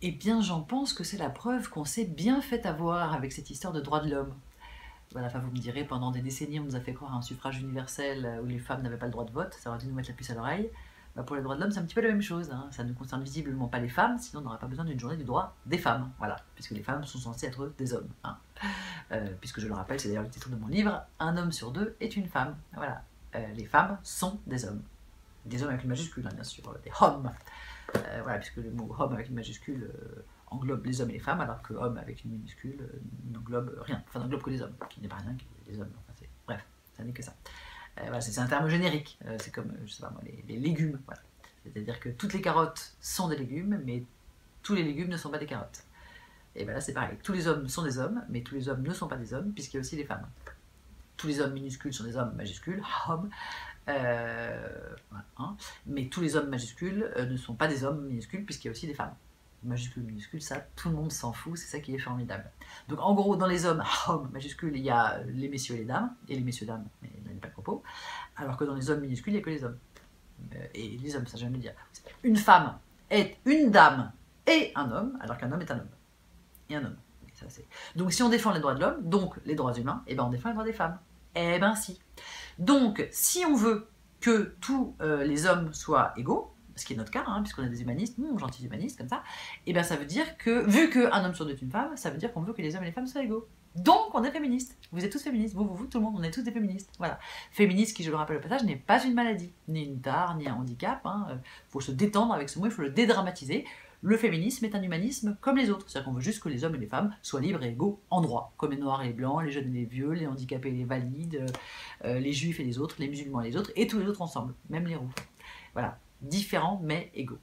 Eh bien, j'en pense que c'est la preuve qu'on s'est bien fait avoir avec cette histoire de droits de l'homme. Voilà, enfin, vous me direz, pendant des décennies, on nous a fait croire à un suffrage universel où les femmes n'avaient pas le droit de vote, ça aurait dû nous mettre la puce à l'oreille. Bah, pour les droits de l'homme, c'est un petit peu la même chose, hein. Ça ne concerne visiblement pas les femmes, sinon on n'aurait pas besoin d'une journée du droit des femmes, voilà, puisque les femmes sont censées être des hommes, hein. Puisque je le rappelle, c'est d'ailleurs le titre de mon livre, un homme sur deux est une femme, voilà. Les femmes sont des hommes avec une majuscule, hein, bien sûr, des hommes. Voilà, puisque le mot homme avec une majuscule englobe les hommes et les femmes, alors que homme avec une minuscule n'englobe rien, enfin n'englobe que les hommes, qui n'est pas rien, qui est les hommes, enfin, bref, ça n'est que ça. Voilà, c'est un terme générique, c'est comme, je sais pas moi, les légumes, voilà. C'est-à-dire que toutes les carottes sont des légumes, mais tous les légumes ne sont pas des carottes. Et ben là c'est pareil, tous les hommes sont des hommes, mais tous les hommes ne sont pas des hommes, puisqu'il y a aussi des femmes. Tous les hommes minuscules sont des hommes majuscules, hommes, voilà, hein. Mais tous les hommes majuscules ne sont pas des hommes minuscules puisqu'il y a aussi des femmes. Majuscules, minuscules, ça tout le monde s'en fout, c'est ça qui est formidable. Donc en gros, dans les hommes majuscules, il y a les messieurs et les messieurs dames, mais il n'y a pas de propos, alors que dans les hommes minuscules, il n'y a que les hommes. Et les hommes, ça j'aime le dire. Une femme est une dame et un homme, alors qu'un homme est un homme. Et un homme. Et ça, donc si on défend les droits de l'homme, donc les droits humains, et ben on défend les droits des femmes. Eh ben si. Donc, si on veut que tous les hommes soient égaux, ce qui est notre cas, hein, puisqu'on est des humanistes, gentils humanistes, comme ça, et bien ça veut dire que, vu qu'un homme sur deux est une femme, ça veut dire qu'on veut que les hommes et les femmes soient égaux. Donc, on est féministes. Vous êtes tous féministes. Vous, tout le monde, on est tous des féministes. Voilà. Féministe, qui, je le rappelle au passage, n'est pas une maladie, ni une tare, ni un handicap. Il faut se détendre avec ce mot, il faut le dédramatiser. Le féminisme est un humanisme comme les autres. C'est-à-dire qu'on veut juste que les hommes et les femmes soient libres et égaux en droit, comme les noirs et les blancs, les jeunes et les vieux, les handicapés et les valides, les juifs et les autres, les musulmans et les autres, et tous les autres ensemble, même les roux. Voilà, différents mais égaux.